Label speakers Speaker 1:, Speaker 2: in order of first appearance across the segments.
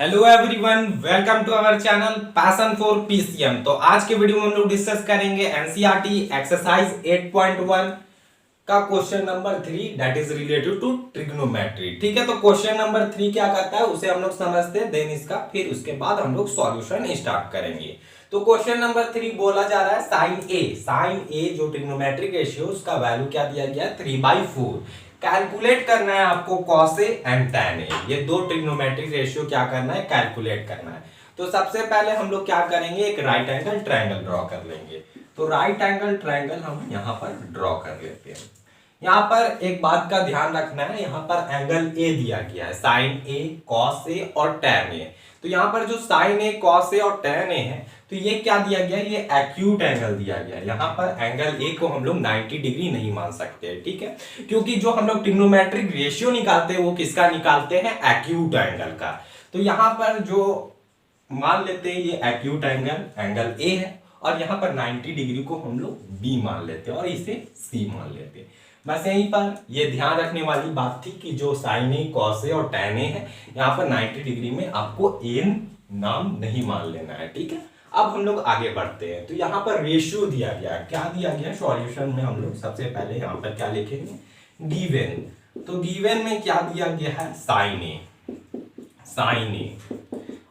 Speaker 1: Hello everyone, welcome to our channel passion for PCM. तो आज के वीडियो में हम लोग डिस्कस करेंगे एनसीईआरटी एक्सरसाइज 8.1 का question number 3 that is related to trigonometry. ठीक है, तो क्वेश्चन नंबर 3 क्या कहता है उसे हम लोग समझते हैं, देन इसका फिर उसके बाद हम लोग सॉल्यूशन स्टार्ट करेंगे। तो क्वेश्चन नंबर 3 बोला जा रहा है साइन ए जो ट्रिग्नोमेट्रिक रेशियो उसका वैल्यू क्या दिया गया है 3/4। कैलकुलेट करना है आपको cos A and tan A, ये दो ट्रिग्नोमेट्रिक रेशियो क्या करना है कैलकुलेट करना है। तो सबसे पहले हम लोग क्या करेंगे, एक राइट एंगल ट्रायंगल ड्रॉ कर लेंगे। तो राइट एंगल ट्रायंगल हम यहाँ पर ड्रॉ कर लेते हैं। यहाँ पर एक बात का ध्यान रखना है, यहाँ पर एंगल ए दिया गया है, साइन ए, कॉस ए और टैन ए। तो यहाँ पर जो साइन ए, कॉस ए और टैन ए है, तो ये क्या दिया गया है, ये एक्यूट एंगल दिया गया है। यहाँ पर एंगल ए को हम लोग 90 डिग्री नहीं मान सकते, ठीक है, क्योंकि जो हम लोग ट्रिग्नोमेट्रिक रेशियो निकालते हैं वो किसका निकालते हैं, एक्यूट एंगल का। तो यहाँ पर जो मान लेते हैं ये एक्यूट एंगल ए है, और यहाँ पर 90 डिग्री को हम लोग बी मान लेते हैं और इसे सी मान लेते हैं। बस यहीं पर ये ध्यान रखने वाली बात थी कि जो साइन ए, कॉस ए और टैन ए है, यहाँ पर 90 डिग्री में आपको एन नाम नहीं मान लेना है, ठीक है। अब हम लोग आगे बढ़ते हैं। तो यहाँ पर रेशियो दिया गया है, क्या दिया गया सॉल्यूशन में हम लोग सबसे पहले यहाँ पर क्या लिखेंगे, गिवन। तो गिवन में क्या दिया गया है, साइन ए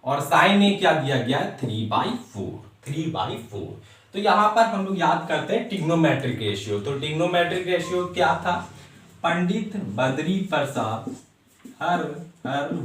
Speaker 1: और साइन ए क्या दिया गया है 3/4। तो यहाँ पर हम लोग याद करते हैं ट्रिग्नोमेट्रिक रेशियो। तो ट्रिग्नोमेट्रिक रेशियो क्या था, पंडित बद्री प्रसाद हर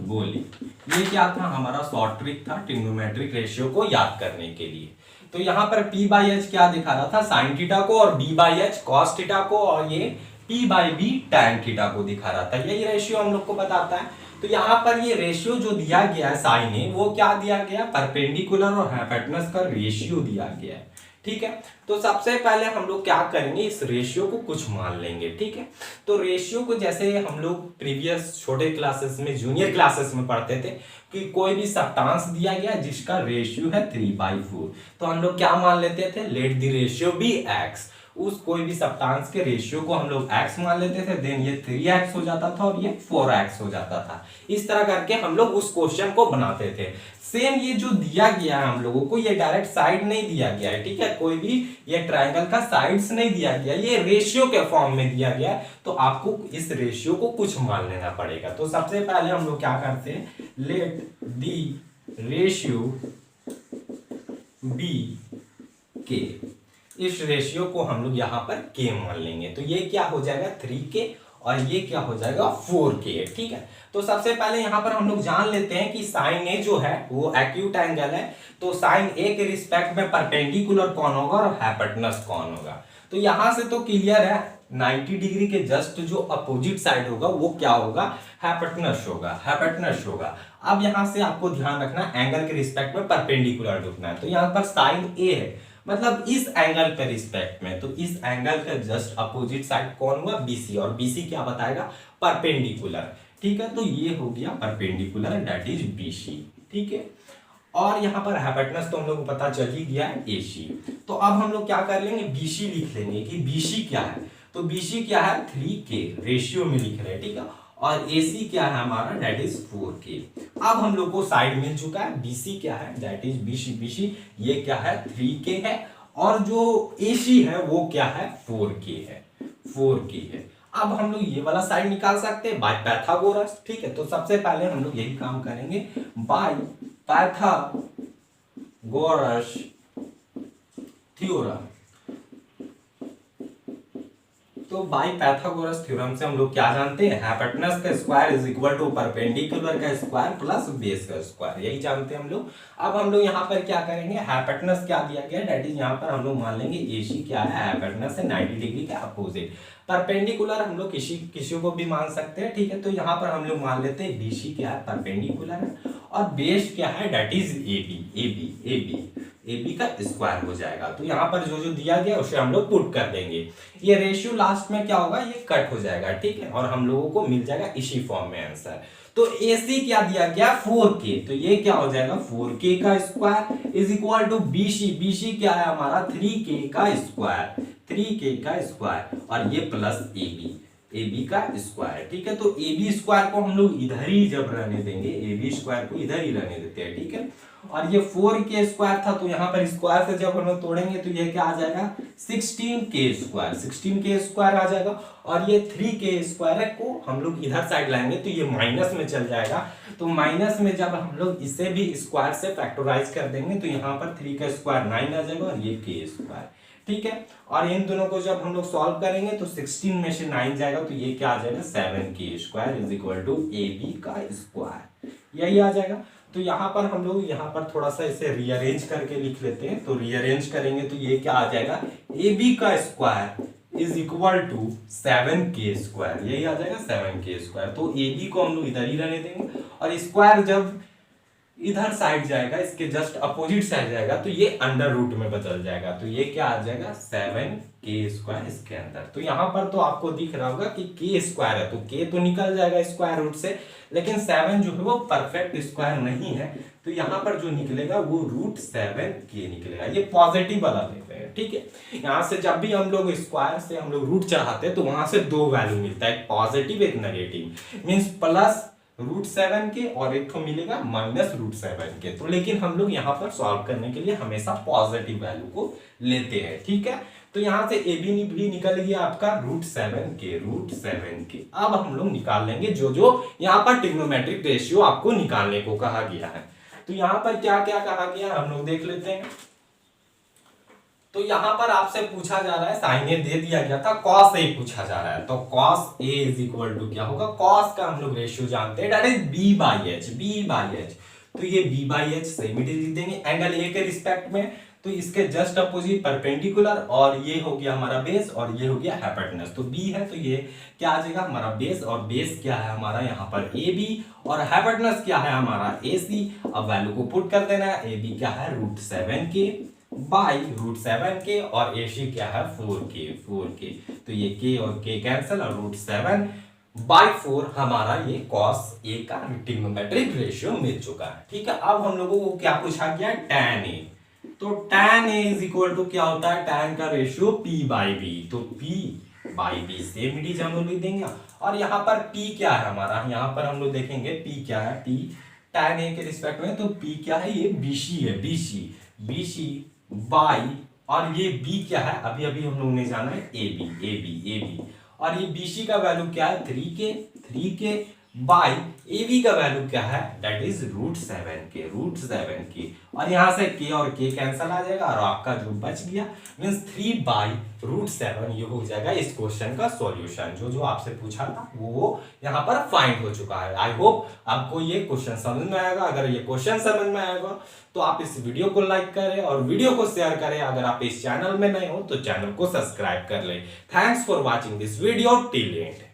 Speaker 1: बोली, ये क्या था हमारा शॉर्ट ट्रिक था ट्रिग्नोमेट्रिक रेशियो को याद करने के लिए। तो यहाँ पर P/H क्या दिखा रहा था, साइन थीटा को, और B/H कॉस थीटा को, और ये P/B टैन थीटा को दिखा रहा था। यही रेशियो हम लोग को बताता है। तो यहाँ पर ये रेशियो जो दिया गया है साइन ए, वो क्या दिया गया, परपेंडिकुलर और हाइपोटेनस का रेशियो दिया गया है, ठीक है। तो सबसे पहले हम लोग क्या करेंगे, इस रेशियो को कुछ मान लेंगे, ठीक है। तो रेशियो को जैसे हम लोग प्रीवियस छोटे क्लासेस में, जूनियर क्लासेस में पढ़ते थे कि कोई भी सब्सटेंस दिया गया जिसका रेशियो है 3/4, तो हम लोग क्या मान लेते थे, let the ratio be x. उस कोई भी सब्सटेंस के रेशियो को हम लोग x मान लेते थे, देन ये 3x हो जाता था और ये 4x हो जाता था। इस तरह करके हम लोग उस क्वेश्चन को बनाते थे। सेम ये जो दिया गया है हम लोगों को, ये डायरेक्ट साइड नहीं दिया गया है, ठीक है, कोई भी ये ट्रायंगल का साइड्स नहीं दिया गया, ये रेशियो के फॉर्म में दिया गया है। तो आपको इस रेशियो को कुछ मान लेना पड़ेगा। तो सबसे पहले हम लोग क्या करते हैं, लेट दी रेशियो बी के, इस रेशियो को हम लोग यहाँ पर के मान लेंगे। तो ये क्या हो जाएगा 3k और ये क्या हो जाएगा 4k, ठीक है। तो सबसे पहले यहाँ पर हम लोग जान लेते हैं कि साइन ए जो है वो एक्यूट एंगल है, तो साइन ए के रिस्पेक्ट में परपेंडिकुलर कौन होगा और हाइपोटेनस कौन होगा। तो यहाँ से तो क्लियर है, 90 डिग्री के जस्ट जो अपोजिट साइड होगा वो क्या होगा, हाइपोटेनस होगा। अब यहाँ से आपको ध्यान रखना, एंगल के रिस्पेक्ट में परपेंडिकुलर ढूंढना है। तो यहाँ पर साइन ए है, मतलब इस एंगल पे रिस्पेक्ट में, तो इस एंगल का जस्ट अपोजिट साइड कौन हुआ, BC, और BC क्या बताएगा, परपेंडिकुलर, ठीक है। तो ये हो गया परपेंडिकुलर, दैट इज BC, ठीक है। और यहाँ पर हाइपोटेनस तो हम लोग को पता चल ही गया है AC। तो अब हम लोग क्या कर लेंगे, BC लिख लेंगे कि BC क्या है। तो BC क्या है 3k, रेशियो में लिख रहे हैं, ठीक है। और AC क्या है हमारा, दैट इज 4k। अब हम लोग को साइड मिल चुका है, BC क्या है, दैट इज BC ये क्या है 3k है, और जो AC है वो क्या है 4k है। अब हम लोग ये वाला साइड निकाल सकते हैं बाय पाइथागोरस, ठीक है। तो सबसे पहले हम लोग यही काम करेंगे, बाय पाइथागोरस थ्योरम। तो बाय पाइथागोरस थ्योरम से हम लोग क्या जानते हैं, हाइपोटेनस का square is equal to perpendicular का स्क्वायर प्लस बेस का स्क्वायर, यही जानते हैं हम लोग। अब हम लोग यहाँ पर क्या करेंगे, हाइपोटेनस क्या दिया गया, दैट इज यहाँ पर हम लोग मान लेंगे AC क्या है, हाइपोटेनस है 90 डिग्री का अपोजिट। परपेंडिकुलर हम लोग किसी को भी मान सकते हैं, ठीक है। तो यहाँ पर हम लोग मान लेते हैं BC क्या है, परपेंडिकुलर है, और बेस क्या है, दैट इज AB का स्क्वायर हो जाएगा। तो यहाँ पर जो जो दिया गया उसे हम लोग पुट कर देंगे। ये रेशियो लास्ट में क्या होगा, ये कट हो जाएगा, ठीक है, और हम लोगों को मिल जाएगा इसी फॉर्म में आंसर। तो AC क्या दिया गया 4k, तो ये क्या हो जाएगा 4k का square is equal to BC क्या है हमारा 3k का स्क्वायर, और ये प्लस AB। ए बी का स्क्वायर। ठीक है, तो ए बी स्क्वायर को हम लोग इधर ही जब रहने देंगे, ए बी स्क्वायर को इधर ही रहने देते हैं। ठीक है, और ये 4 के स्क्वायर था, तो यहाँ पर स्क्वायर से जब हम लोग तोड़ेंगे तो ये क्या आ जाएगा 16 के स्क्वायर, 16 के स्क्वायर आ जाएगा। और ये 3 के स्क्वायर को हम लोग इधर साइड लाएंगे तो ये माइनस में चल जाएगा। तो माइनस में जब हम लोग इसे भी स्क्वायर से फैक्टराइज कर देंगे तो यहाँ पर 3 का स्क्वायर 9 आ जाएगा और ये के स्क्वायर। ठीक है, और इन दोनों को जब हम लोग सॉल्व करेंगे तो 16 में से 9 जाएगा तो ये क्या आ जाएगा 7 के square is equal to A B का स्क्वायर, यही आ जाएगा। तो यहाँ पर हम लोग यहाँ पर थोड़ा सा इसे रीअरेंज करके लिख लेते हैं। तो रीअरेंज करेंगे तो ये क्या आ जाएगा ए बी का स्क्वायर इज इक्वल टू 7 के स्क्वायर, यही आ जाएगा 7 के स्क्वायर। तो ए बी को हम लोग इधर ही रहने देंगे और स्क्वायर जब इधर साइड जाएगा, इसके जस्ट अपोजिट साइड जाएगा तो ये अंडर रूट में बदल जाएगा। तो ये क्या आ जाएगा 7 के स्क्वायर इसके अंदर। तो यहाँ पर तो आपको दिख रहा होगा कि के स्क्वायर है, तो के तो निकल जाएगा स्क्वायर रूट से, लेकिन 7 जो है वो परफेक्ट स्क्वायर नहीं है। तो यहाँ पर जो निकलेगा वो √7 निकलेगा। ये पॉजिटिव वाला लेते हैं। ठीक है, यहाँ से जब भी हम लोग स्क्वायर से हम लोग रूट चढ़ाते हैं तो वहां से 2 वैल्यू मिलता है, एक पॉजिटिव एक नेगेटिव, मीन्स प्लस √7 के और एक तो मिलेगा -√7 के। तो लेकिन हम लोग यहाँ पर सॉल्व करने के लिए हमेशा पॉजिटिव वैल्यू को लेते हैं। ठीक है, तो यहाँ से ए बी भी निकल गया आपका √7 के। अब हम लोग निकाल लेंगे जो जो यहाँ पर ट्रिग्नोमेट्रिक रेशियो आपको निकालने को कहा गया है। तो यहाँ पर क्या क्या कहा गया है हम लोग देख लेते हैं। तो यहाँ पर आपसे पूछा जा रहा है, साइन ए दे दिया गया था, cos ए पूछा जा रहा है। तो cos A is equal to क्या होगा, cos का हम लोग रेशियो जानते हैं, दैट इज b/h। तो ये b/h सेमी लिख देंगे एंगल ए के रिस्पेक्ट में। तो इसके जस्ट अपोजिट परपेंडिकुलर, और ये हो गया हमारा बेस और ये हो गया हाइपोटेनस। तो b है तो ये क्या आ जाएगा हमारा बेस, और बेस क्या है हमारा यहाँ पर AB, और हाइपोटेनस क्या है हमारा AC। अब वैल्यू को पुट कर देना है, AB क्या है √7 के बाई √7 के, और AC क्या है 4 के। तो ये k और k कैंसिल, और √7/4 हमारा ये cos A का ट्रिग्नोमेट्रिक रेशियो मिल चुका है। ठीक है, अब हम लोगों को क्या पूछा गया tan A। तो tan A is equal to क्या होता है, tan का रेशियो P/B। तो P/B सेम डी हम लोग लिख देंगे। और यहाँ पर P क्या है हमारा, यहाँ पर हम लोग देखेंगे P क्या है, P tan A के रिस्पेक्ट में। तो P क्या है, ये BC है, BC बाई, और ये B क्या है अभी अभी हम लोगों ने जाना है AB। और ये BC का वैल्यू क्या है 3 के बाई AB का वैल्यू क्या है, दैट इज √7 के। और यहां से k और k कैंसिल आ जाएगा और आपका जो बच गया मींस 3/√7, ये हो जाएगा इस क्वेश्चन का सॉल्यूशन। जो आपसे पूछा था वो यहाँ पर फाइंड हो चुका है। आई होप आपको ये क्वेश्चन समझ में आएगा। अगर ये क्वेश्चन समझ में आएगा तो आप इस वीडियो को लाइक करें और वीडियो को शेयर करें। अगर आप इस चैनल में नए हो तो चैनल को सब्सक्राइब कर लें। Thanks for watching this video till and.